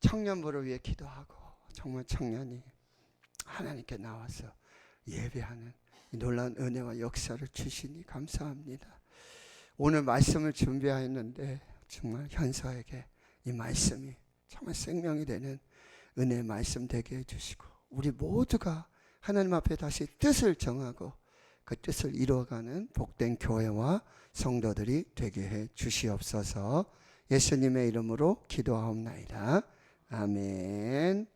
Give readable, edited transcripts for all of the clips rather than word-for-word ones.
청년부를 위해 기도하고 정말 청년이 하나님께 나와서 예배하는 이 놀라운 은혜와 역사를 주시니 감사합니다. 오늘 말씀을 준비하였는데 정말 현서에게 이 말씀이 정말 생명이 되는 은혜의 말씀 되게 해주시고 우리 모두가 하나님 앞에 다시 뜻을 정하고 그 뜻을 이루어가는 복된 교회와 성도들이 되게 해 주시옵소서. 예수님의 이름으로 기도하옵나이다. 아멘.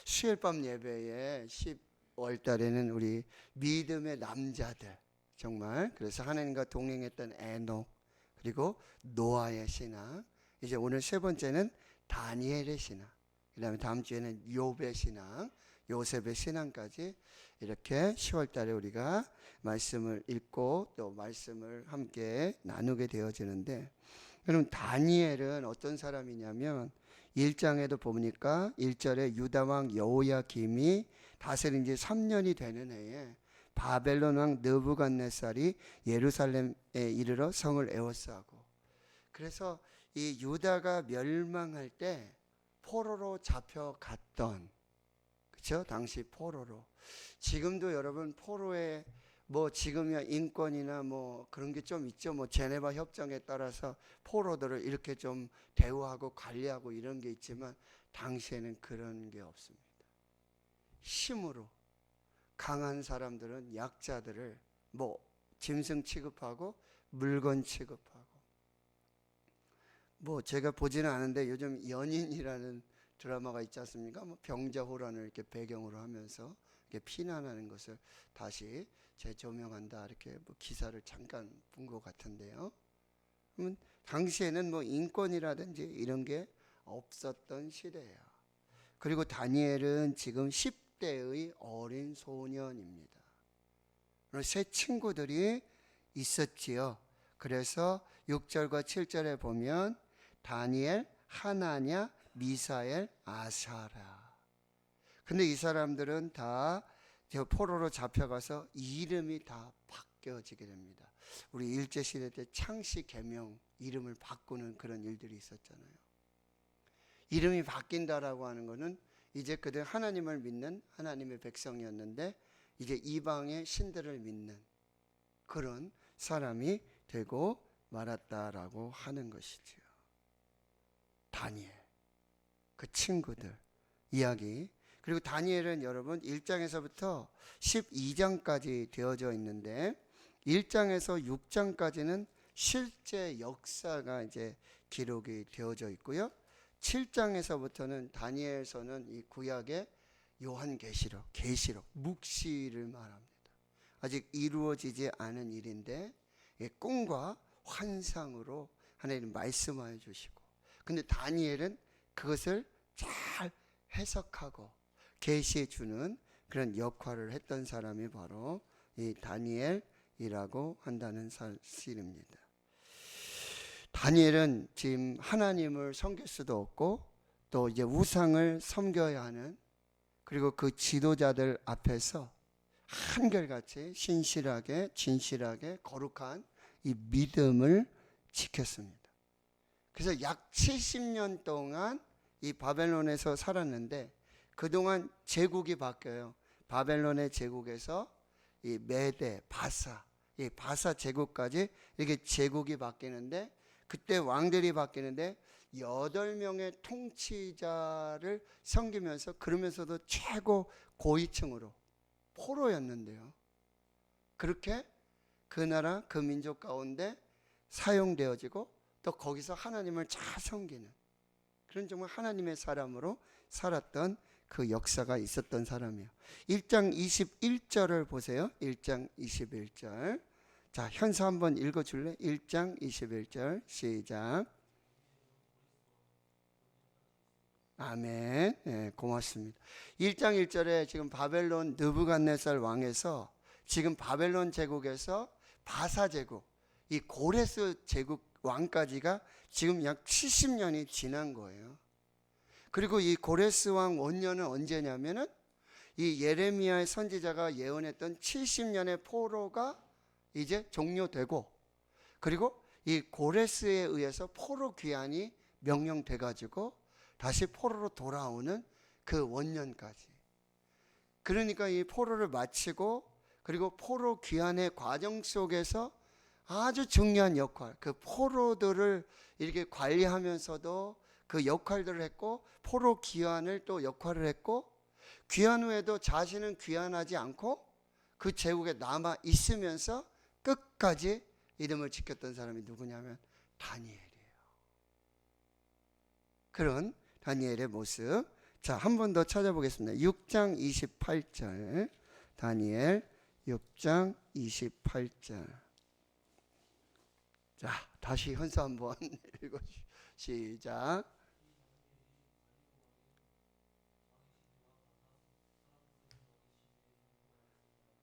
수요일밤 예배에 10월 달에는 우리 믿음의 남자들 정말 그래서 하나님과 동행했던 에녹 그리고 노아의 신앙, 이제 오늘 세 번째는 다니엘의 신앙, 그 다음에 다음 주에는 욥의 신앙, 요셉의 신앙까지 이렇게 10월 달에 우리가 말씀을 읽고 또 말씀을 함께 나누게 되어지는데, 그럼 다니엘은 어떤 사람이냐면 1장에도 보니까 1절에 유다왕 여호야김이 다스린 지 3년이 되는 해에 바벨론 왕 느부갓네살이 예루살렘에 이르러 성을 에워싸고, 그래서 이 유다가 멸망할 때 포로로 잡혀갔던, 그렇죠? 당시 포로로. 지금도 여러분 포로에 뭐 지금이야 인권이나 뭐 그런 게 좀 있죠. 뭐 제네바 협정에 따라서 포로들을 이렇게 좀 대우하고 관리하고 이런 게 있지만 당시에는 그런 게 없습니다. 힘으로 강한 사람들은 약자들을 뭐 짐승 취급하고 물건 취급하고, 뭐 제가 보지는 않은데 요즘 연인이라는 드라마가 있지 않습니까? 뭐 병자호란을 이렇게 배경으로 하면서 이렇게 피난하는 것을 다시 재조명한다 이렇게 뭐 기사를 잠깐 본 것 같은데요. 그러면 당시에는 뭐 인권이라든지 이런 게 없었던 시대예요. 그리고 다니엘은 지금 10대의 어린 소년입니다. 새 친구들이 있었지요. 그래서 6절과 7절에 보면 다니엘, 하나냐, 미사엘, 아사랴. 근데 이 사람들은 다 포로로 잡혀가서 이름이 다 바뀌어지게 됩니다. 우리 일제시대 때 창씨 계명 이름을 바꾸는 그런 일들이 있었잖아요. 이름이 바뀐다라고 하는 것은 이제 그들 하나님을 믿는 하나님의 백성이었는데 이제 이방의 신들을 믿는 그런 사람이 되고 말았다라고 하는 것이지요. 다니엘, 그 친구들 이야기. 그리고 다니엘은 여러분 1장에서부터 12장까지 되어져 있는데 1장에서 6장까지는 실제 역사가 이제 기록이 되어져 있고요. 7장에서부터는 다니엘서는 이 구약의 요한계시록, 계시록, 묵시를 말합니다. 아직 이루어지지 않은 일인데 꿈과 환상으로 하나님 말씀하여 주시고, 근데 다니엘은 그것을 잘 해석하고 계시해 주는 그런 역할을 했던 사람이 바로 이 다니엘이라고 한다는 사실입니다. 다니엘은 지금 하나님을 섬길 수도 없고 또 이제 우상을 섬겨야 하는, 그리고 그 지도자들 앞에서 한결같이 신실하게 진실하게 거룩한 이 믿음을 지켰습니다. 그래서 약 70년 동안 이 바벨론에서 살았는데 그동안 제국이 바뀌어요. 바벨론의 제국에서 이 메대, 바사, 이 바사 제국까지 이렇게 제국이 바뀌는데, 그때 왕들이 바뀌는데 8명의 통치자를 섬기면서 그러면서도 최고 고위층으로 포로였는데요. 그렇게 그 나라 그 민족 가운데 사용되어지고 또 거기서 하나님을 잘 섬기는 그런 정말 하나님의 사람으로 살았던 그 역사가 있었던 사람이에요. 1장 21절을 보세요. 1장 21절. 자, 현서 한번 읽어줄래? 1장 21절 시작. 아멘. 네, 고맙습니다. 1장 1절에 지금 바벨론 느부갓네살 왕에서 지금 바벨론 제국에서 바사 제국, 이 고레스 제국 왕까지가 지금 약 70년이 지난 거예요. 그리고 이 고레스 왕 원년은 언제냐면은 이 예레미야의 선지자가 예언했던 70년의 포로가 이제 종료되고, 그리고 이 고레스에 의해서 포로 귀환이 명령돼 가지고 다시 포로로 돌아오는 그 원년까지. 그러니까 이 포로를 마치고 그리고 포로 귀환의 과정 속에서 아주 중요한 역할, 그 포로들을 이렇게 관리하면서도 그 역할들을 했고, 포로 귀환을 또 역할을 했고, 귀환 후에도 자신은 귀환하지 않고 그 제국에 남아 있으면서 끝까지 이름을 지켰던 사람이 누구냐면 다니엘이에요. 그런 다니엘의 모습. 자, 한 번 더 찾아보겠습니다. 6장 28절. 다니엘 6장 28절. 자, 다시 현서 한번 읽어 시작.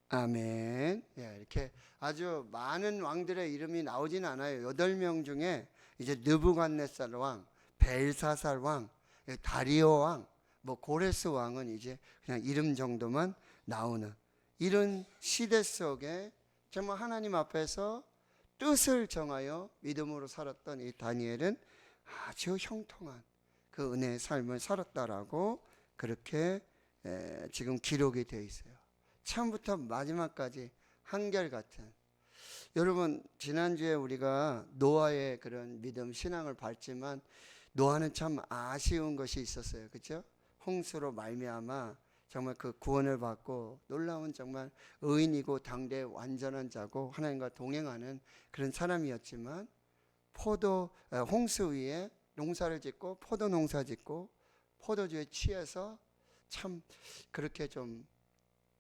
아멘. 예, 이렇게 아주 많은 왕들의 이름이 나오진 않아요. 8명 중에 이제 느부갓네살 왕, 벨사살 왕, 다리오 왕, 뭐 고레스 왕은 이제 그냥 이름 정도만 나오는 이런 시대 속에 정말 하나님 앞에서 뜻을 정하여 믿음으로 살았던 이 다니엘은 아주 형통한 그 은혜의 삶을 살았다라고 그렇게 지금 기록이 되어 있어요. 처음부터 마지막까지 한결같은. 여러분, 지난주에 우리가 노아의 그런 믿음 신앙을 봤지만 노아는 참 아쉬운 것이 있었어요. 그렇죠? 홍수로 말미암아 정말 그 구원을 받고 놀라운 정말 의인이고 당대의 완전한 자고 하나님과 동행하는 그런 사람이었지만 홍수 위에 농사를 짓고 포도 농사 짓고 포도주에 취해서 참 그렇게 좀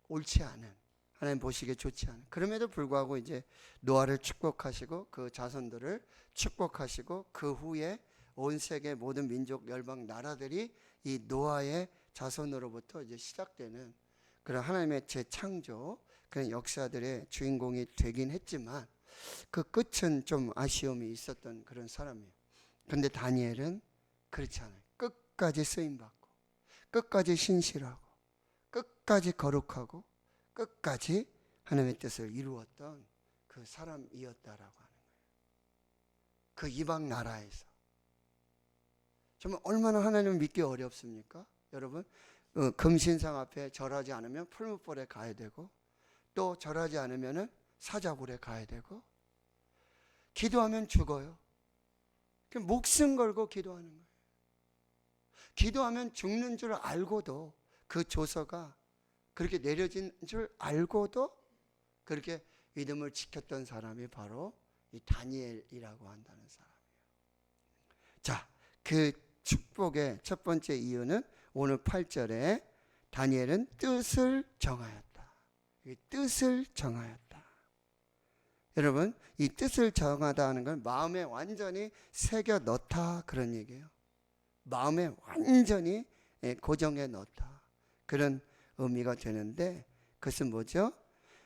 옳지 않은, 하나님 보시기에 좋지 않은, 그럼에도 불구하고 이제 노아를 축복하시고 그 자손들을 축복하시고 그 후에 온 세계 모든 민족 열방 나라들이 이 노아의 자손으로부터 이제 시작되는 그런 하나님의 재창조 그런 역사들의 주인공이 되긴 했지만 그 끝은 좀 아쉬움이 있었던 그런 사람이에요. 그런데 다니엘은 그렇지 않아요. 끝까지 쓰임받고 끝까지 신실하고 끝까지 거룩하고 끝까지 하나님의 뜻을 이루었던 그 사람이었다라고 하는 거예요. 그 이방 나라에서 정말 얼마나 하나님을 믿기 어렵습니까? 여러분, 금신상 앞에 절하지 않으면 풀무불에 가야 되고 또 절하지 않으면 사자굴에 가야 되고 기도하면 죽어요. 목숨 걸고 기도하는 거예요. 기도하면 죽는 줄 알고도 그 조서가 그렇게 내려진 줄 알고도 그렇게 믿음을 지켰던 사람이 바로 이 다니엘이라고 한다는 사람이에요. 자, 그 축복의 첫 번째 이유는 오늘 8절에 다니엘은 뜻을 정하였다. 이 뜻을 정하였다. 여러분, 이 뜻을 정하다 하는 건 마음에 완전히 새겨 넣다 그런 얘기예요. 마음에 완전히 고정해 넣다 그런 의미가 되는데 그것은 뭐죠?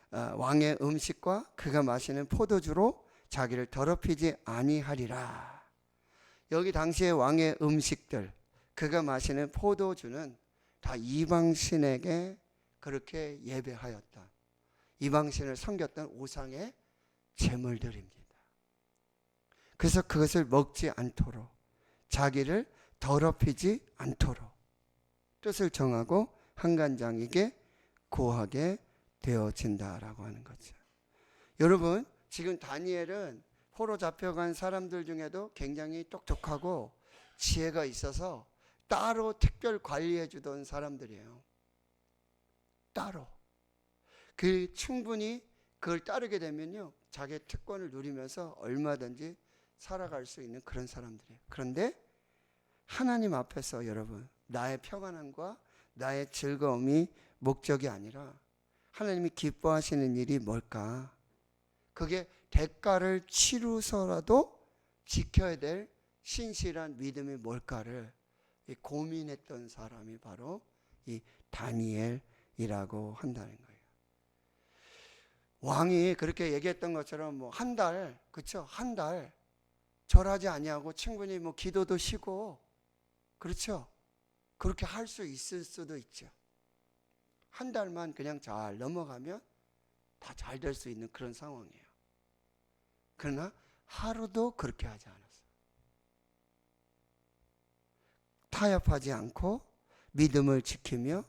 왕의 음식과 그가 마시는 포도주로 자기를 더럽히지 아니하리라. 여기 당시의 왕의 음식들, 그가 마시는 포도주는 다 이방신에게 그렇게 예배하였다. 이방신을 섬겼던 우상의 제물들입니다. 그래서 그것을 먹지 않도록 자기를 더럽히지 않도록 뜻을 정하고 한간장에게 구하게 되어진다라고 하는 거죠. 여러분, 지금 다니엘은 포로 잡혀간 사람들 중에도 굉장히 똑똑하고 지혜가 있어서 따로 특별 관리해 주던 사람들이에요. 따로. 충분히 그걸 따르게 되면요, 자기의 특권을 누리면서 얼마든지 살아갈 수 있는 그런 사람들이에요. 그런데 하나님 앞에서 여러분, 나의 평안함과 나의 즐거움이 목적이 아니라 하나님이 기뻐하시는 일이 뭘까? 그게 대가를 치르서라도 지켜야 될 신실한 믿음이 뭘까를 고민했던 사람이 바로 이 다니엘이라고 한다는 거예요. 왕이 그렇게 얘기했던 것처럼 뭐 한 달, 그렇죠? 한 달 절하지 아니하고 충분히 뭐 기도도 쉬고, 그렇죠? 그렇게 할 수 있을 수도 있죠. 한 달만 그냥 잘 넘어가면 다 잘 될 수 있는 그런 상황이에요. 그러나 하루도 그렇게 하지 않았어요. 다 타협하지 않고 믿음을 지키며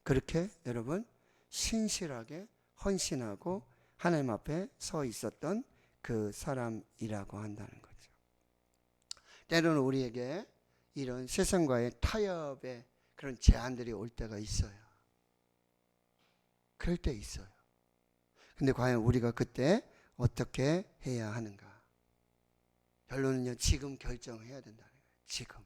그렇게 여러분 신실하게 헌신하고 하나님 앞에 서 있었던 그 사람이라고 한다는 거죠. 때로는 우리에게 이런 세상과의 타협의 그런 제한들이 올 때가 있어요. 그럴 때 있어요. 근데 과연 우리가 그때 어떻게 해야 하는가? 결론은요, 지금 결정해야 된다는 거예요. 지금.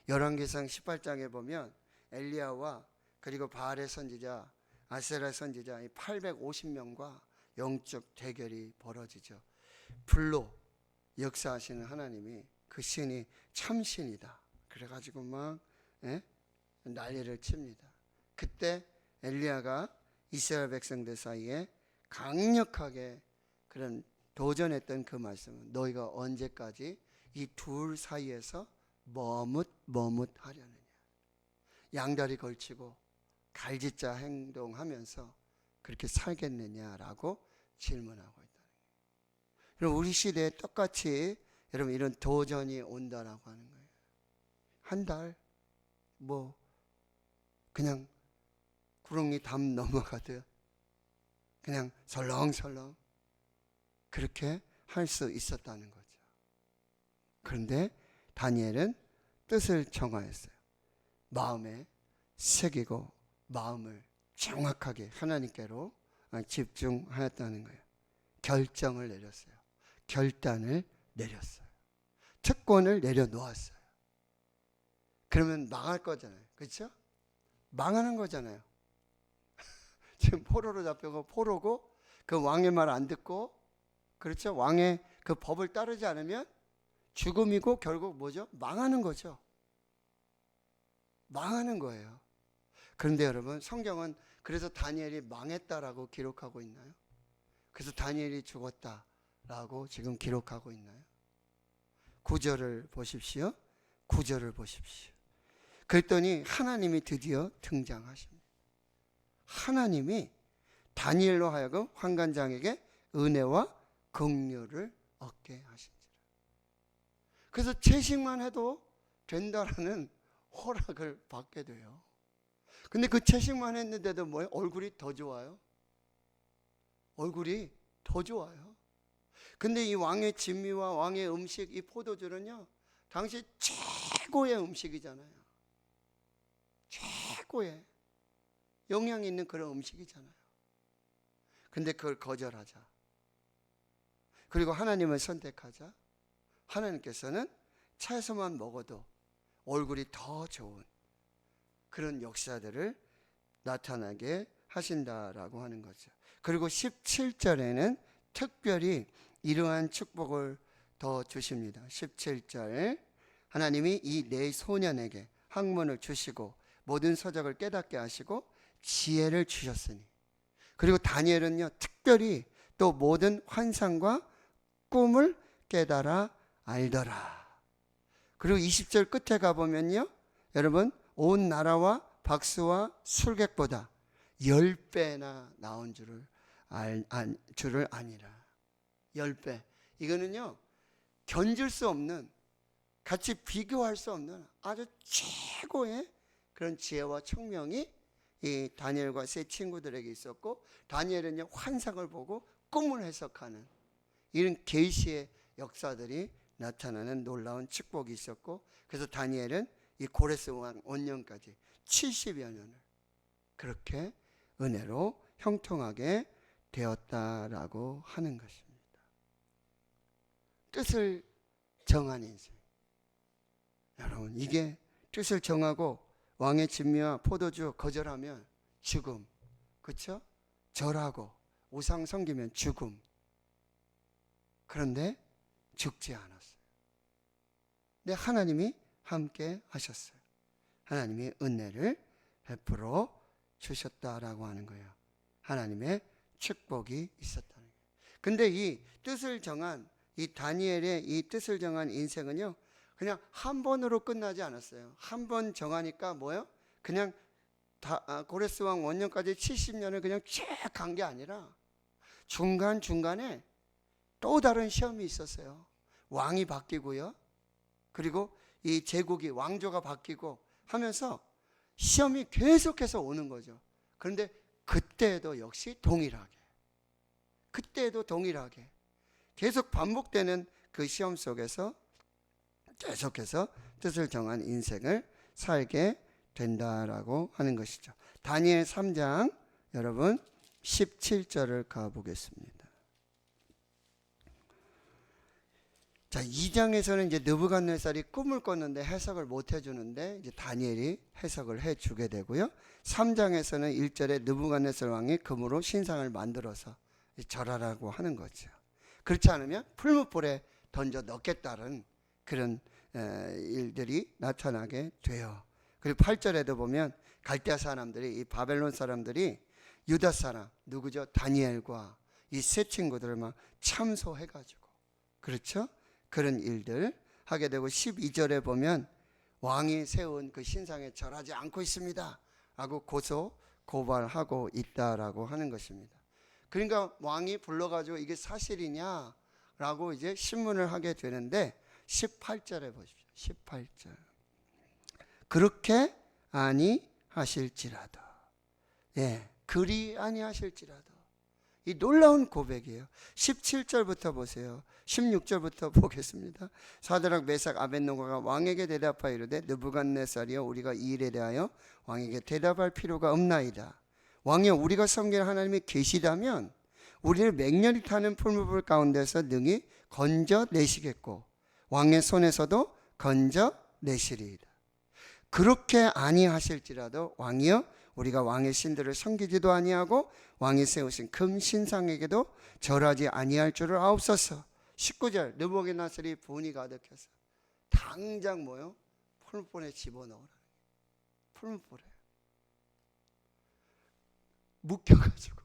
열왕기상 18장에 보면 엘리야와 그리고 바알의 선지자, 아세라 선지자 850명과 영적 대결이 벌어지죠. 불로 역사하시는 하나님이 그 신이 참신이다. 그래가지고 막 난리를 칩니다. 그때 엘리야가 이스라엘 백성들 사이에 강력하게 그런 도전했던 그 말씀은 너희가 언제까지 이 둘 사이에서 머뭇하려느냐. 양다리 걸치고 갈짓자 행동하면서 그렇게 살겠느냐라고 질문하고 있다. 여러분 우리 시대에 똑같이 여러분 이런 도전이 온다라고 하는 거예요. 한 달 뭐 그냥 구렁이 담 넘어가듯 그냥 설렁설렁 그렇게 할 수 있었다는 거죠. 그런데 다니엘은 뜻을 정하였어요. 마음에 새기고 마음을 정확하게 하나님께로 집중하였다는 거예요. 결정을 내렸어요. 결단을 내렸어요. 특권을 내려놓았어요. 그러면 망할 거잖아요. 그렇죠? 망하는 거잖아요. 지금 포로로 잡혀고 포로고 그 왕의 말 안 듣고 그렇죠? 왕의 그 법을 따르지 않으면 죽음이고 결국 뭐죠? 망하는 거죠. 망하는 거예요. 그런데 여러분 성경은 그래서 다니엘이 망했다라고 기록하고 있나요? 그래서 다니엘이 죽었다라고 지금 기록하고 있나요? 9절을 보십시오. 9절을 보십시오. 그랬더니 하나님이 드디어 등장하십니다. 하나님이 다니엘로 하여금 환관장에게 은혜와 긍휼을 얻게 하신지라. 그래서 채식만 해도 된다라는 허락을 받게 돼요. 근데 그 채식만 했는데도 뭐예요? 얼굴이 더 좋아요. 얼굴이 더 좋아요. 근데 이 왕의 진미와 왕의 음식, 이 포도주는요, 당시 최고의 음식이잖아요. 최고의 영양 있는 그런 음식이잖아요. 근데 그걸 거절하자. 그리고 하나님을 선택하자. 하나님께서는 채소만 먹어도 얼굴이 더 좋은 그런 역사들을 나타나게 하신다라고 하는 거죠. 그리고 17절에는 특별히 이러한 축복을 더 주십니다. 17절 하나님이 이 네 소년에게 학문을 주시고 모든 서적을 깨닫게 하시고 지혜를 주셨으니 그리고 다니엘은요 특별히 또 모든 환상과 꿈을 깨달아 알더라. 그리고 20절 끝에 가보면요 여러분 온 나라와 박수와 술객보다 10배나 나온 줄을 아니라. 10배. 이거는요 견줄 수 없는, 같이 비교할 수 없는 아주 최고의 그런 지혜와 청명이 이 다니엘과 세 친구들에게 있었고, 다니엘은요 환상을 보고 꿈을 해석하는 이런 계시의 역사들이 나타나는 놀라운 축복이 있었고, 그래서 다니엘은 이 고레스 왕 원년까지 70여 년을 그렇게 은혜로 형통하게 되었다라고 하는 것입니다. 뜻을 정한 인생. 여러분 이게 뜻을 정하고 왕의 진미와 포도주 거절하면 죽음, 그렇죠? 절하고 우상 섬기면 죽음. 그런데 죽지 않았어요. 근데 하나님이 함께 하셨어요. 하나님이 은혜를 베풀어 주셨다라고 하는 거예요. 하나님의 축복이 있었다는 거예요. 근데 이 뜻을 정한 이 다니엘의 이 뜻을 정한 인생은요 그냥 한 번으로 끝나지 않았어요. 한 번 정하니까 뭐예요? 그냥 고레스 왕 원년까지 70년을 그냥 쭉 간 게 아니라 중간중간에 또 다른 시험이 있었어요. 왕이 바뀌고요. 그리고 이 제국이 왕조가 바뀌고 하면서 시험이 계속해서 오는 거죠. 그런데 그때에도 역시 동일하게, 그때에도 동일하게 계속 반복되는 그 시험 속에서 계속해서 뜻을 정한 인생을 살게 된다라고 하는 것이죠. 다니엘 3장 여러분 17절을 가보겠습니다. 자, 2장에서는 이제 느부갓네살이 꿈을 꿨는데 해석을 못 해주는데 이제 다니엘이 해석을 해주게 되고요. 3장에서는 1절에 느부갓네살 왕이 금으로 신상을 만들어서 절하라고 하는 거죠. 그렇지 않으면 풀무불에 던져 넣겠다는 그런 일들이 나타나게 돼요. 그리고 8절에도 보면 갈대아 사람들이, 이 바벨론 사람들이 유다 사람 누구죠? 다니엘과 이 세 친구들을 막 참소해가지고, 그렇죠? 그런 일들 하게 되고 12절에 보면 왕이 세운 그 신상에 절하지 않고 있습니다 라고 고발하고 있다라고 하는 것입니다. 그러니까 왕이 불러가지고 이게 사실이냐 라고 이제 신문을 하게 되는데 18절에 보십시오. 18절. 그렇게 아니하실지라도, 예, 그리 아니하실지라도. 이 놀라운 고백이에요. 17절부터 보세요. 16절부터 보겠습니다. 사드락 메삭 아벳노고가 왕에게 대답하여 이르되 느부갓네살이여, 우리가 이 일에 대하여 왕에게 대답할 필요가 없나이다. 왕이여, 우리가 섬기는 하나님이 계시다면 우리를 맹렬히 타는 풀무불 가운데서 능히 건져내시겠고 왕의 손에서도 건져내시리이다. 그렇게 아니하실지라도 왕이여, 우리가 왕의 신들을 섬기지도 아니하고 왕이 세우신 금 신상에게도 절하지 아니할 줄을 아옵소서. 19절 느부갓네살이 분이 가득해서 당장 뭐요? 풀무불에 집어넣으라. 풀무불에 묶여가지고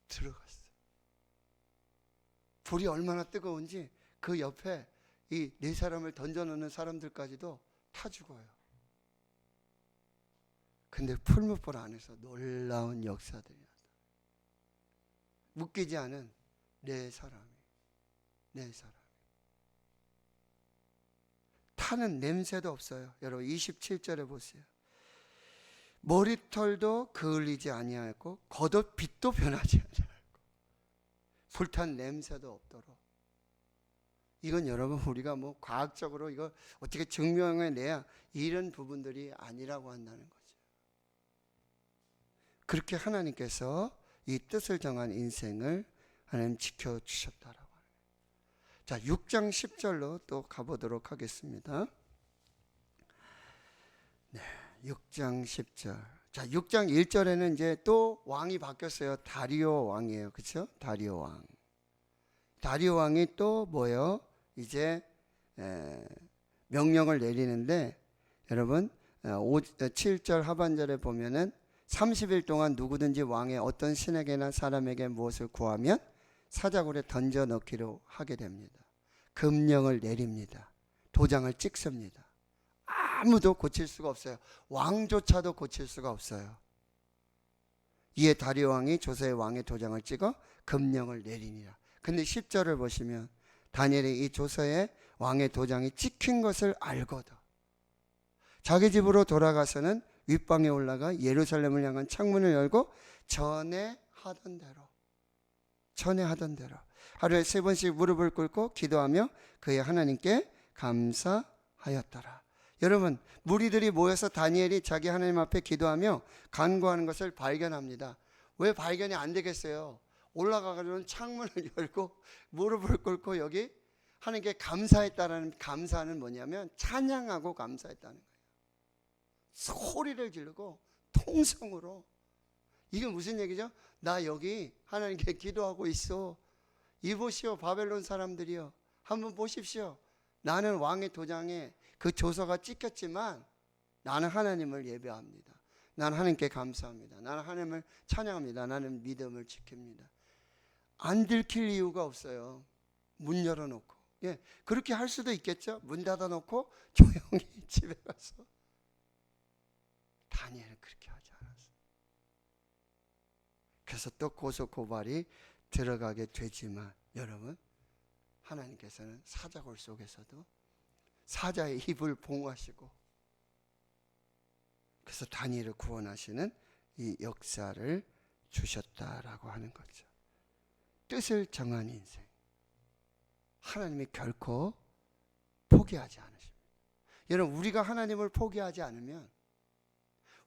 들어갔어요. 불이 얼마나 뜨거운지 그 옆에 이 네 사람을 던져놓는 사람들까지도 타 죽어요. 근데 풀무불 안에서 놀라운 역사들이 나타나요. 묶이지 않은 네 사람이 타는 냄새도 없어요. 여러분 27절에 보세요. 머리털도 그을리지 아니하였고 겉옷 빛도 변하지 아니하였고 불탄 냄새도 없도록. 이건 여러분 우리가 뭐 과학적으로 이거 어떻게 증명해내야 이런 부분들이 아니라고 한다는 거죠. 그렇게 하나님께서 이 뜻을 정한 인생을 하나님 지켜주셨다라고 하는 거예요. 자, 6장 10절로 또 가보도록 하겠습니다. 네, 6장 10절. 자, 6장 1절에는 이제 또 왕이 바뀌었어요. 다리오 왕이에요. 그렇죠? 다리오 왕. 다리오 왕이 또 뭐예요? 이제 명령을 내리는데 여러분 7절 하반절에 보면은 30일 동안 누구든지 왕의 어떤 신에게나 사람에게 무엇을 구하면 사자굴에 던져 넣기로 하게 됩니다. 금령을 내립니다. 도장을 찍습니다. 아무도 고칠 수가 없어요. 왕조차도 고칠 수가 없어요. 이에 다리오 왕이 조서의 왕의 도장을 찍어 금령을 내리니라. 근데 10절을 보시면 다니엘이 이 조서에 왕의 도장이 찍힌 것을 알거든 자기 집으로 돌아가서는 윗방에 올라가 예루살렘을 향한 창문을 열고 전에 하던 대로 하루에 3번씩 무릎을 꿇고 기도하며 그의 하나님께 감사하였더라. 여러분, 무리들이 모여서 다니엘이 자기 하나님 앞에 기도하며 간구하는 것을 발견합니다. 왜 발견이 안 되겠어요? 올라가가지고 창문을 열고 무릎을 꿇고 여기 하나님께 감사했다라는, 감사는 뭐냐면 찬양하고 감사했다는 거예요. 소리를 지르고 통성으로. 이게 무슨 얘기죠? 나 여기 하나님께 기도하고 있어. 이보시오 바벨론 사람들이여, 한번 보십시오. 나는 왕의 도장에 그 조서가 찍혔지만 나는 하나님을 예배합니다. 나는 하나님께 감사합니다. 나는 하나님을 찬양합니다. 나는 믿음을 지킵니다. 안 들킬 이유가 없어요. 문 열어놓고. 예, 그렇게 할 수도 있겠죠. 문 닫아놓고 조용히 집에 가서. 다니엘은 그렇게 하지 않았어요. 그래서 또 고소 고발이 들어가게 되지만 여러분, 하나님께서는 사자굴 속에서도 사자의 입을 봉하시고, 그래서 다니엘을 구원하시는 이 역사를 주셨다라고 하는 거죠. 뜻을 정한 인생. 하나님이 결코 포기하지 않으십니다. 여러분, 우리가 하나님을 포기하지 않으면,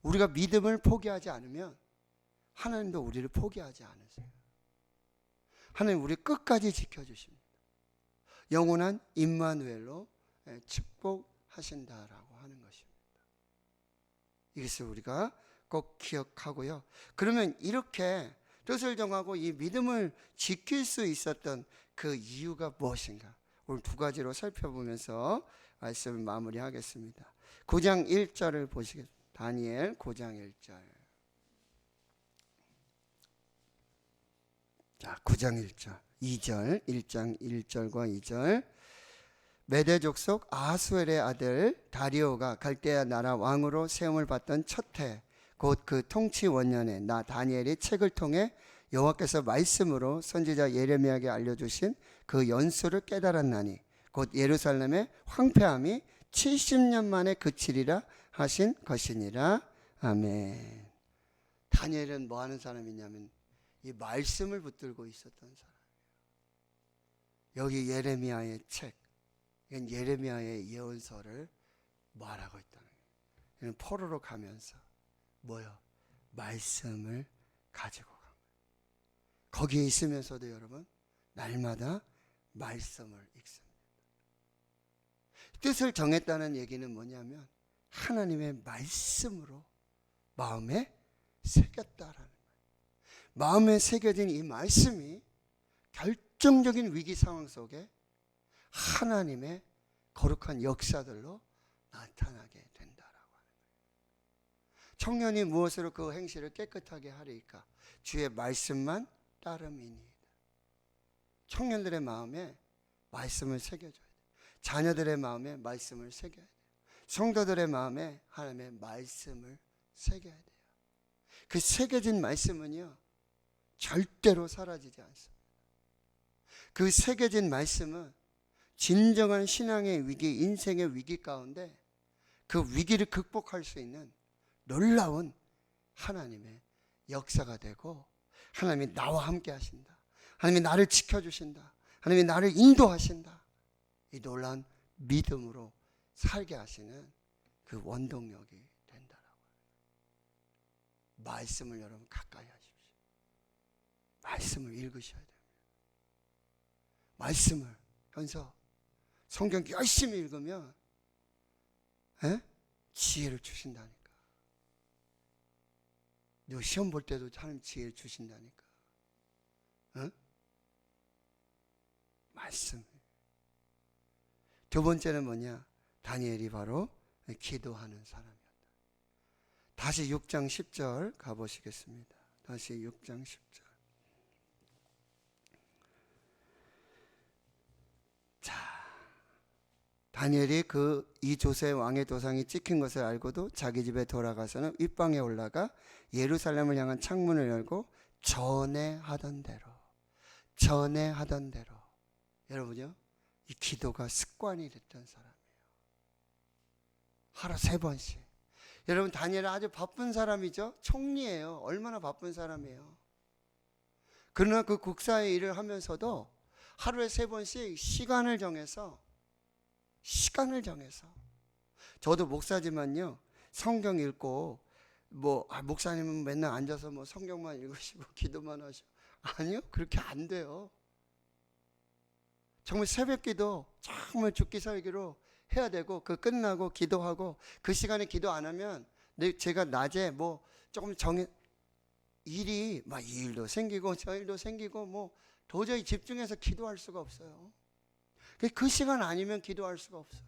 우리가 믿음을 포기하지 않으면 하나님도 우리를 포기하지 않으세요. 하나님 우리 끝까지 지켜주십니다. 영원한 임마누엘로 축복하신다라고 하는 것입니다. 이것을 우리가 꼭 기억하고요. 그러면 이렇게 뜻을 정하고 이 믿음을 지킬 수 있었던 그 이유가 무엇인가? 오늘 두 가지로 살펴보면서 말씀을 마무리하겠습니다. 9장 1절을 보시겠습니다. 다니엘 9장 1절. 자, 9장 1절, 2절, 1장 1절과 2절. 메대 족속 아하수엘의 아들 다리오가 갈대아 나라 왕으로 세움을 받던 첫 해, 곧 그 통치 원년에 나 다니엘이 책을 통해 여호와께서 말씀으로 선지자 예레미야에게 알려주신 그 연수를 깨달았나니 곧 예루살렘의 황폐함이 70년 만에 그치리라 하신 것이니라. 아멘. 다니엘은 뭐 하는 사람이냐면 이 말씀을 붙들고 있었던 사람이에요. 여기 예레미야의 책, 이건 예레미야의 예언서를 말하고 있다는 거예요. 포로로 가면서 뭐요? 말씀을 가지고 간 거예요. 거기에 있으면서도 여러분 날마다 말씀을 읽습니다. 뜻을 정했다는 얘기는 뭐냐면 하나님의 말씀으로 마음에 새겼다라는 거예요. 마음에 새겨진 이 말씀이 결정적인 위기 상황 속에 하나님의 거룩한 역사들로 나타나게 된다라고 하는 거예요. 청년이 무엇으로 그 행실을 깨끗하게 하리까? 주의 말씀만 따름이니이다. 청년들의 마음에 말씀을 새겨줘야 돼요. 자녀들의 마음에 말씀을 새겨야 돼요. 성도들의 마음에 하나님의 말씀을 새겨야 돼요. 그 새겨진 말씀은요 절대로 사라지지 않습니다. 그 새겨진 말씀은 진정한 신앙의 위기, 인생의 위기 가운데 그 위기를 극복할 수 있는 놀라운 하나님의 역사가 되고, 하나님이 나와 함께 하신다, 하나님이 나를 지켜주신다, 하나님이 나를 인도하신다, 이 놀라운 믿음으로 살게 하시는 그 원동력이 된다라고. 말씀을 여러분 가까이 하십시오. 말씀을 읽으셔야 됩니다. 말씀을 현서 성경 열심히 읽으면 지혜를 주신다니까. 너 시험 볼 때도 하나님 지혜를 주신다니까. 말씀. 두 번째는 뭐냐? 다니엘이 바로 기도하는 사람이었다. 다시 6장 10절 가보시겠습니다. 다시 6장 10절. 다니엘이 그 이 조세 왕의 도상이 찍힌 것을 알고도 자기 집에 돌아가서는 윗방에 올라가 예루살렘을 향한 창문을 열고 전에하던 대로 여러분요, 이 기도가 습관이 됐던 사람이에요. 하루 3번씩. 여러분, 다니엘은 아주 바쁜 사람이죠. 총리예요. 얼마나 바쁜 사람이에요. 그러나 그 국사의 일을 하면서도 하루에 3번씩 시간을 정해서 저도 목사지만요, 성경 읽고 목사님은 맨날 앉아서 성경만 읽으시고 기도만 하시고, 아니요, 그렇게 안 돼요. 정말 새벽기도 정말 죽기 살기로 해야 되고, 그 끝나고 기도하고, 그 시간에 기도 안 하면 제가 낮에 조금 일이 이 일도 생기고 저 일도 생기고 도저히 집중해서 기도할 수가 없어요. 그 시간 아니면 기도할 수가 없어요.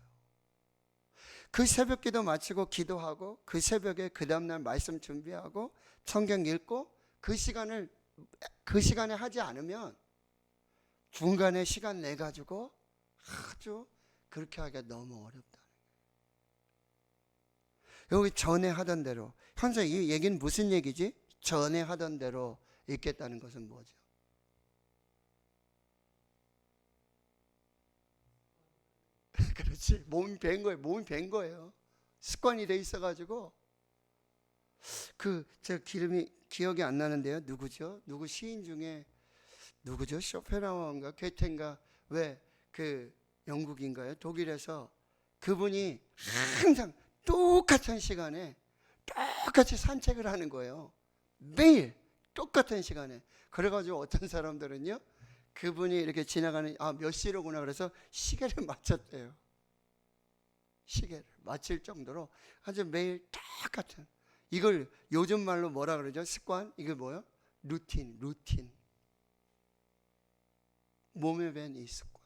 그 새벽 기도 마치고 기도하고, 그 새벽에 그 다음날 말씀 준비하고 성경 읽고, 그 시간에 하지 않으면 중간에 시간 내 가지고 아주 그렇게 하기가 너무 어렵다. 여기 전에 하던 대로, 현재 이 얘기는 무슨 얘기지? 전에 하던 대로 있겠다는 것은 뭐죠? 그렇죠. 그렇지. 몸이 밴 거예요. 몸이 밴 거예요. 습관이 돼 있어가지고. 저 기억이 안 나는데요. 누구죠? 누구 시인 중에 누구죠? 쇼펜하우어인가 괴테인가 왜 영국인가요? 독일에서 그분이 항상 똑같은 시간에 똑같이 산책을 하는 거예요. 매일 똑같은 시간에. 그래가지고 어떤 사람들은요, 그분이 이렇게 지나가는 몇 시로구나 그래서 시계를 맞췄대요. 시계를 맞출 정도로 아주 매일 똑같은, 이걸 요즘 말로 뭐라 그러죠? 습관? 이게 뭐예요? 루틴. 몸에 밴 이 습관,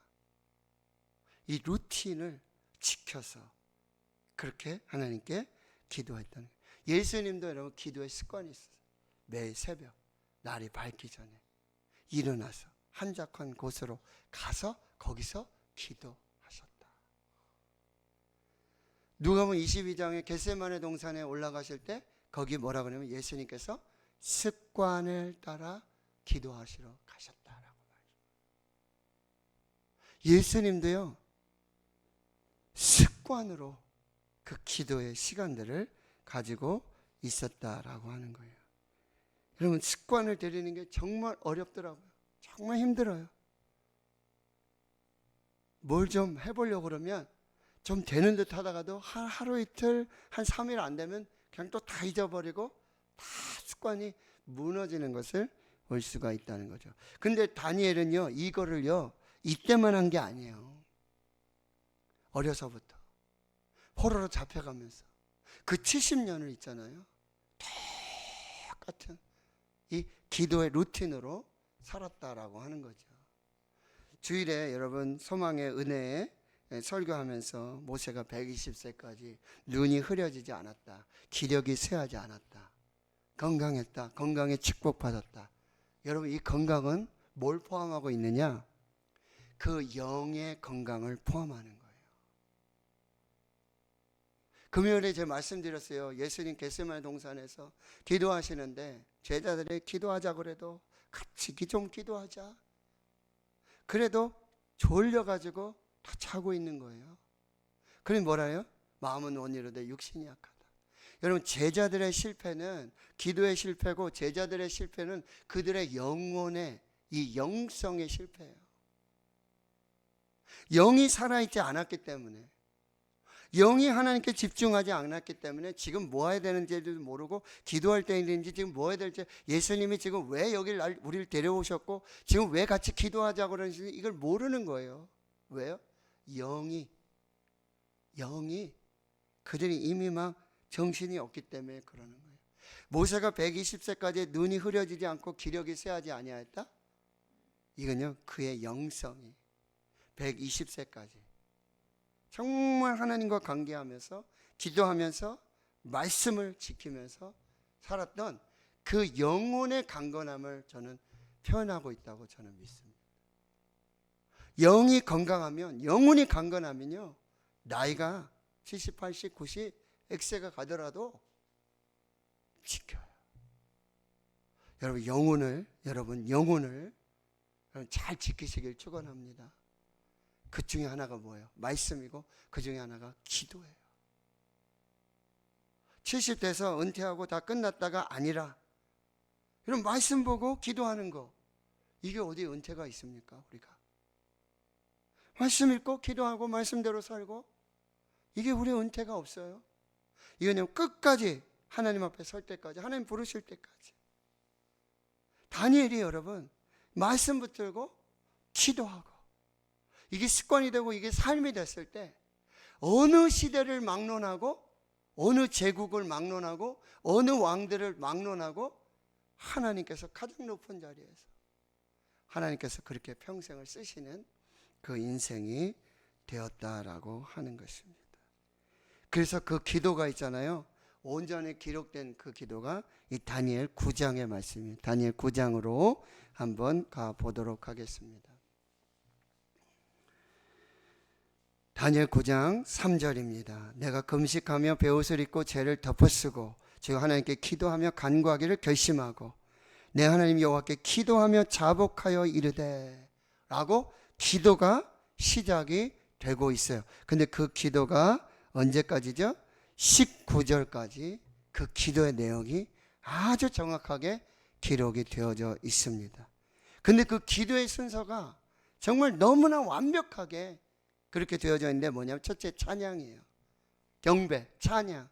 이 루틴을 지켜서 그렇게 하나님께 기도했다는 거예요. 예수님도 여러분 기도의 습관이 있었어요. 매일 새벽 날이 밝기 전에 일어나서 한적한 곳으로 가서 거기서 기도하셨다. 누가복음 22장에 겟세마네 동산에 올라가실 때 거기 뭐라 그러냐면 예수님께서 습관을 따라 기도하시러 가셨다라고 말해요. 예수님도요, 습관으로 그 기도의 시간들을 가지고 있었다라고 하는 거예요. 여러분, 습관을 들이는 게 정말 어렵더라고요. 정말 힘들어요. 뭘 좀 해보려고 그러면 좀 되는 듯 하다가도 하루 이틀, 한 3일 안 되면 그냥 또 다 잊어버리고 다 습관이 무너지는 것을 볼 수가 있다는 거죠. 근데 다니엘은요, 이거를요, 이때만 한 게 아니에요. 어려서부터 포로로 잡혀가면서 그 70년을 있잖아요, 똑같은 이 기도의 루틴으로 살았다라고 하는 거죠. 주일에 여러분 소망의 은혜에 설교하면서 모세가 120세까지 눈이 흐려지지 않았다, 기력이 쇠하지 않았다, 건강했다, 건강에 축복받았다. 여러분, 이 건강은 뭘 포함하고 있느냐? 그 영의 건강을 포함하는 거예요. 금요일에 제가 말씀드렸어요. 예수님 겟세마네 동산에서 기도하시는데 제자들이 기도하자 그래도 같이 좀 기도하자, 그래도 졸려가지고 다 자고 있는 거예요. 그럼 뭐라 해요? 마음은 원이로되 육신이 약하다. 여러분, 제자들의 실패는 기도의 실패고, 제자들의 실패는 그들의 영혼의 이 영성의 실패예요. 영이 살아있지 않았기 때문에, 영이 하나님께 집중하지 않았기 때문에 지금 뭐 해야 되는지도 모르고, 기도할 때인지 지금 뭐 해야 될지, 예수님이 지금 왜 여기를 우리를 데려오셨고 지금 왜 같이 기도하자고 그러는지 이걸 모르는 거예요. 왜요? 영이 그들이 이미 막 정신이 없기 때문에 그러는 거예요. 모세가 120세까지 눈이 흐려지지 않고 기력이 쇠하지 아니하였다? 이건요, 그의 영성이 120세까지 정말 하나님과 관계하면서 기도하면서 말씀을 지키면서 살았던 그 영혼의 강건함을 저는 표현하고 있다고 저는 믿습니다. 영이 건강하면, 영혼이 강건하면요, 나이가 70, 80, 90 X세가 가더라도 지켜요. 여러분, 영혼을 잘 지키시길 축원합니다. 그 중에 하나가 뭐예요? 말씀이고, 그 중에 하나가 기도예요. 70대에서 은퇴하고 다 끝났다가 아니라, 이런 말씀 보고 기도하는 거, 이게 어디 은퇴가 있습니까? 우리가 말씀 읽고 기도하고 말씀대로 살고, 이게 우리 은퇴가 없어요. 이거는 끝까지 하나님 앞에 설 때까지, 하나님 부르실 때까지. 다니엘이 여러분 말씀 붙들고 기도하고, 이게 습관이 되고 이게 삶이 됐을 때 어느 시대를 막론하고, 어느 제국을 막론하고, 어느 왕들을 막론하고, 하나님께서 가장 높은 자리에서 하나님께서 그렇게 평생을 쓰시는 그 인생이 되었다라고 하는 것입니다. 그래서 그 기도가 있잖아요, 온전히 기록된 그 기도가 이 다니엘 9장의 말씀이에요. 다니엘 9장으로 한번 가보도록 하겠습니다. 다니엘 9장 3절입니다. 내가 금식하며 베옷을 입고 죄를 덮어쓰고 즉 하나님께 기도하며 간구하기를 결심하고 내 하나님 여호와께 기도하며 자복하여 이르되, 라고 기도가 시작이 되고 있어요. 근데 그 기도가 언제까지죠? 19절까지 그 기도의 내용이 아주 정확하게 기록이 되어져 있습니다. 근데 그 기도의 순서가 정말 너무나 완벽하게 그렇게 되어져 있는데 뭐냐면 첫째 찬양이에요. 경배, 찬양.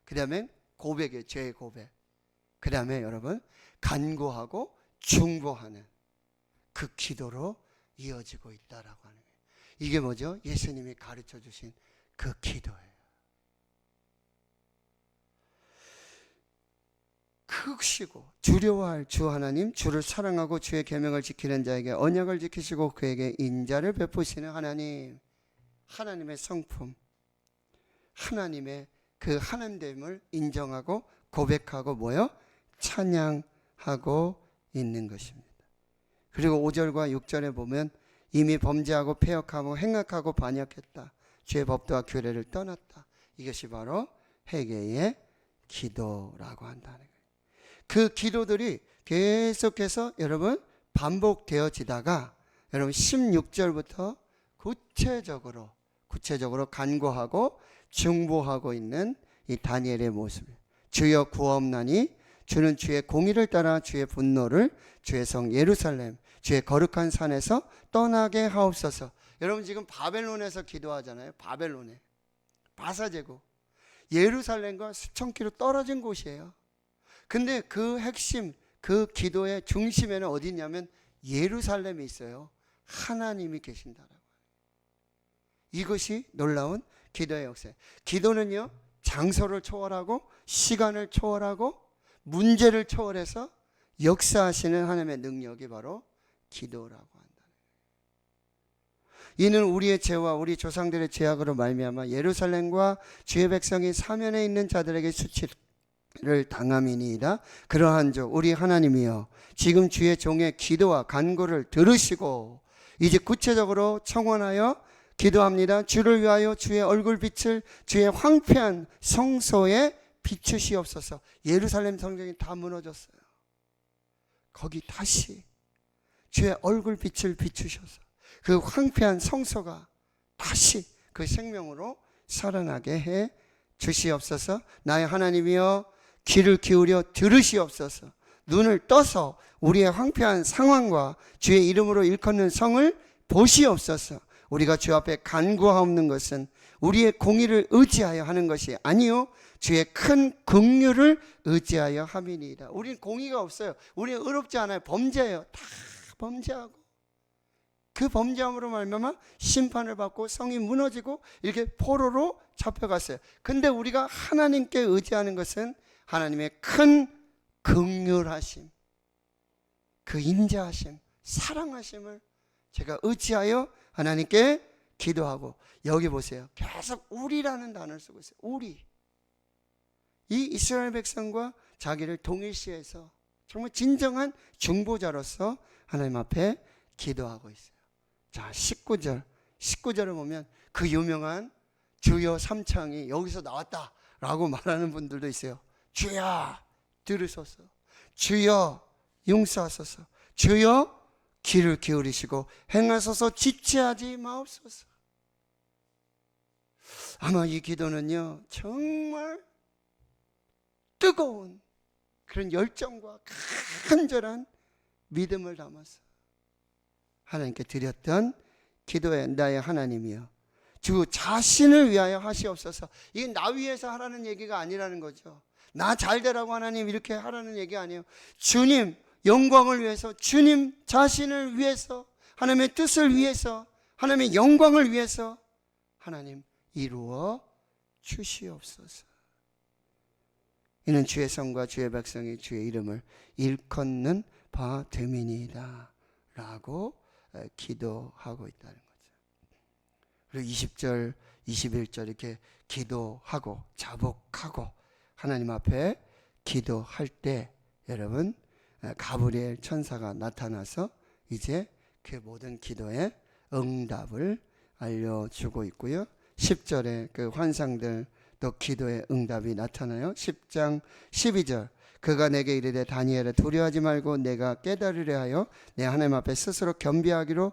그 다음에 고백이에요. 죄의 고백. 그 다음에 여러분 간구하고 중보하는 그 기도로 이어지고 있다라고 하는 거예요. 이게 뭐죠? 예수님이 가르쳐 주신 그 기도예요. 크시고 두려워할 주 하나님, 주를 사랑하고 주의 계명을 지키는 자에게 언약을 지키시고 그에게 인자를 베푸시는 하나님, 하나님의 성품, 하나님의 그 하나님됨을 인정하고 고백하고 뭐요? 찬양하고 있는 것입니다. 그리고 5절과 6절에 보면 이미 범죄하고 패역하고 행악하고 반역했다. 죄의 법도와 규례를 떠났다. 이것이 바로 회개의 기도라고 한다는 거예요. 그 기도들이 계속해서 여러분 반복되어지다가 여러분 16절부터 구체적으로 간구하고 중보하고 있는 이 다니엘의 모습이에요. 주여 구하옵나니 주는 주의 공의를 따라 주의 분노를 주의 성 예루살렘 주의 거룩한 산에서 떠나게 하옵소서. 여러분 지금 바벨론에서 기도하잖아요. 바벨론에 바사제국 예루살렘과 수천 킬로 떨어진 곳이에요. 근데 그 핵심, 그 기도의 중심에는 어디 있냐면 예루살렘이 있어요. 하나님이 계신다라고. 이것이 놀라운 기도의 역사예요. 기도는요, 장소를 초월하고 시간을 초월하고 문제를 초월해서 역사하시는 하나님의 능력이 바로 기도라고 한다. 이는 우리의 죄와 우리 조상들의 죄악으로 말미암아 예루살렘과 주의 백성이 사면에 있는 자들에게 수치를 당함이니이다. 그러한즉 우리 하나님이여 지금 주의 종의 기도와 간구를 들으시고 이제 구체적으로 청원하여 기도합니다. 주를 위하여 주의 얼굴빛을 주의 황폐한 성소에 비추시옵소서. 예루살렘 성전이 다 무너졌어요. 거기 다시 주의 얼굴빛을 비추셔서 그 황폐한 성소가 다시 그 생명으로 살아나게 해 주시옵소서. 나의 하나님이여 귀를 기울여 들으시옵소서. 눈을 떠서 우리의 황폐한 상황과 주의 이름으로 일컫는 성을 보시옵소서. 우리가 주 앞에 간구하옵는 것은 우리의 공의를 의지하여 하는 것이 아니요 주의 큰 긍휼을 의지하여 함이니이다. 우리는 공의가 없어요. 우리는 의롭지 않아요. 범죄예요. 다 범죄하고 그 범죄함으로 말미암아 심판을 받고 성이 무너지고 이렇게 포로로 잡혀갔어요. 근데 우리가 하나님께 의지하는 것은 하나님의 큰 긍휼하심, 그 인자하심, 사랑하심을 제가 의지하여 하나님께 기도하고, 여기 보세요. 계속 우리라는 단어를 쓰고 있어요. 우리. 이 이스라엘 백성과 자기를 동일시해서 정말 진정한 중보자로서 하나님 앞에 기도하고 있어요. 자, 19절을 보면 그 유명한 주여 삼창이 여기서 나왔다라고 말하는 분들도 있어요. 주여 들으소서, 주여 용서하소서, 주여 귀를 기울이시고 행하소서, 지체하지 마옵소서. 아마 이 기도는요 정말 뜨거운 그런 열정과 간절한 믿음을 담아서 하나님께 드렸던 기도에 나의 하나님이여 주 자신을 위하여 하시옵소서. 이게 나 위해서 하라는 얘기가 아니라는 거죠. 나 잘되라고 하나님 이렇게 하라는 얘기가 아니에요. 주님 영광을 위해서, 주님 자신을 위해서, 하나님의 뜻을 위해서, 하나님의 영광을 위해서 하나님 이루어 주시옵소서. 이는 주의 성과 주의 백성이 주의 이름을 일컫는 바 됨이니이다 라고 기도하고 있다는 거죠. 그리고 20절 21절 이렇게 기도하고 자복하고 하나님 앞에 기도할 때 여러분 가브리엘 천사가 나타나서 이제 그 모든 기도의 응답을 알려주고 있고요. 10절에 그 환상들 또 기도의 응답이 나타나요. 10장 12절 그가 내게 이르되 다니엘아 두려워하지 말고 내가 깨달으려 하여 내 하나님 앞에 스스로 겸비하기로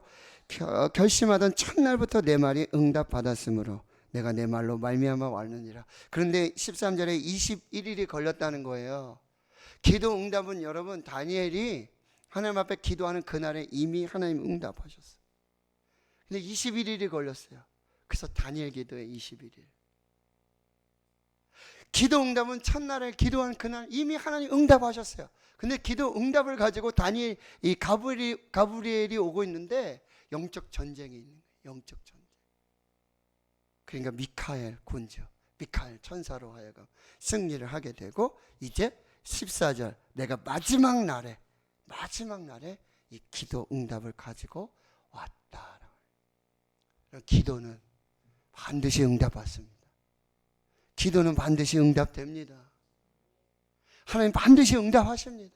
결심하던 첫날부터 내 말이 응답받았으므로 내가 내 말로 말미암아 왔느니라. 그런데 13절에 21일이 걸렸다는 거예요. 기도 응답은 여러분, 다니엘이 하나님 앞에 기도하는 그날에 이미 하나님 응답하셨어요. 근데 21일이 걸렸어요. 그래서 다니엘 기도에 21일. 기도 응답은 첫날에 기도한 그날 이미 하나님 응답하셨어요. 근데 기도 응답을 가지고 다니엘, 이 가브리엘이 오고 있는데 영적 전쟁이 있는 거예요. 영적 전쟁. 그러니까 미카엘 군주, 미카엘 천사로 하여금 승리를 하게 되고, 이제 14절, 내가 마지막 날에 이 기도 응답을 가지고 왔다. 기도는 반드시 응답받습니다. 기도는 반드시 응답됩니다. 하나님 반드시 응답하십니다.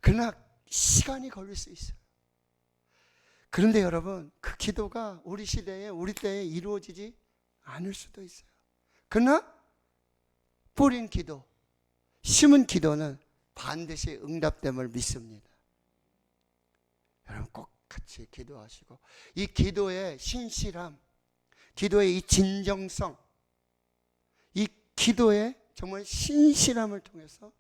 그러나 시간이 걸릴 수 있어요. 그런데 여러분, 그 기도가 우리 시대에, 우리 때에 이루어지지 않을 수도 있어요. 그러나 뿌린 기도, 심은 기도는 반드시 응답됨을 믿습니다. 여러분 꼭 같이 기도하시고, 이 기도의 신실함, 기도의 이 진정성, 이 기도의 정말 신실함을 통해서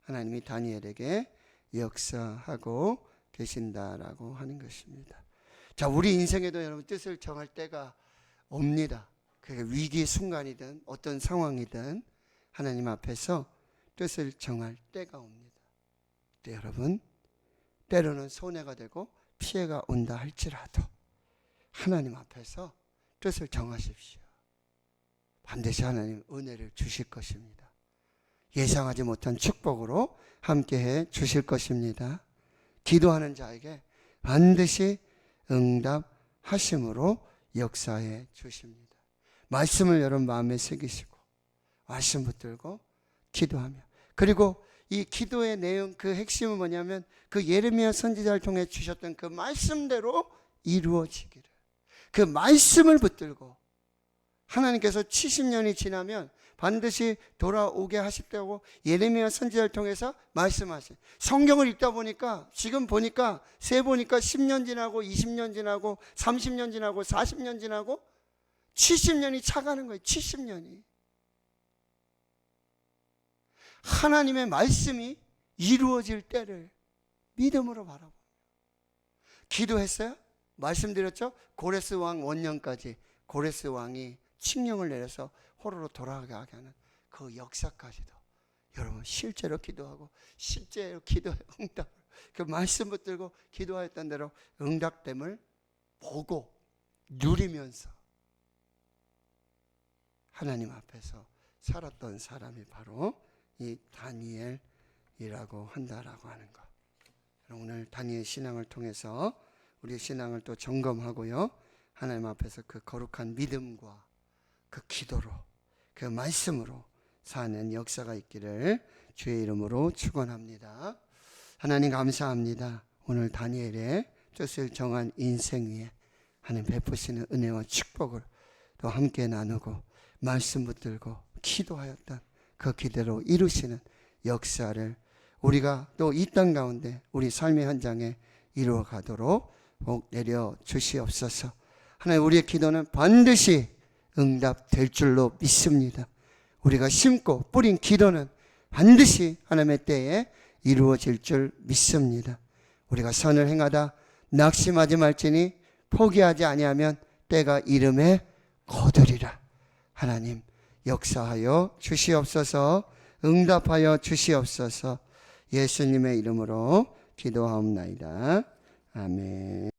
하나님이 다니엘에게 역사하고 계신다라고 하는 것입니다. 자, 우리 인생에도 여러분 뜻을 정할 때가 옵니다. 그게 위기 순간이든 어떤 상황이든 하나님 앞에서 뜻을 정할 때가 옵니다. 그때 여러분, 때로는 손해가 되고 피해가 온다 할지라도 하나님 앞에서 뜻을 정하십시오. 반드시 하나님 은혜를 주실 것입니다. 예상하지 못한 축복으로 함께해 주실 것입니다. 기도하는 자에게 반드시 응답하심으로 역사해 주십니다. 말씀을 여러분 마음에 새기시고 말씀 붙들고 기도하며, 그리고 이 기도의 내용, 그 핵심은 뭐냐면 그 예레미야 선지자를 통해 주셨던 그 말씀대로 이루어지기를, 그 말씀을 붙들고 하나님께서 70년이 지나면 반드시 돌아오게 하셨다고 예레미야 선지자를 통해서 말씀하신, 성경을 읽다 보니까 지금 보니까 세 보니까 10년 지나고 20년 지나고 30년 지나고 40년 지나고 70년이 차가는 거예요. 70년이. 하나님의 말씀이 이루어질 때를 믿음으로 바라봅니다. 기도했어요? 말씀드렸죠? 고레스 왕 원년까지 고레스 왕이 칙령을 내려서 호로로 돌아가게 하는 그 역사까지도 여러분 실제로 기도하고 실제로 기도의 응답을, 그 말씀 붙들고 기도하였던 대로 응답됨을 보고 누리면서 하나님 앞에서 살았던 사람이 바로 이 다니엘이라고 한다라고 하는 것. 오늘 다니엘 신앙을 통해서 우리의 신앙을 또 점검하고요, 하나님 앞에서 그 거룩한 믿음과 그 기도로, 그 말씀으로 사는 역사가 있기를 주의 이름으로 축원합니다. 하나님 감사합니다. 오늘 다니엘의 뜻을 정한 인생 위에 하나님 베푸시는 은혜와 축복을 또 함께 나누고 말씀 붙들고 기도하였던 그 기대로 이루시는 역사를 우리가 또 이 땅 가운데 우리 삶의 현장에 이루어 가도록 복 내려 주시옵소서. 하나님, 우리의 기도는 반드시 응답될 줄로 믿습니다. 우리가 심고 뿌린 기도는 반드시 하나님의 때에 이루어질 줄 믿습니다. 우리가 선을 행하다 낙심하지 말지니 포기하지 아니하면 때가 이름에 거두리라. 하나님 역사하여 주시옵소서. 응답하여 주시옵소서. 예수님의 이름으로 기도하옵나이다. 아멘.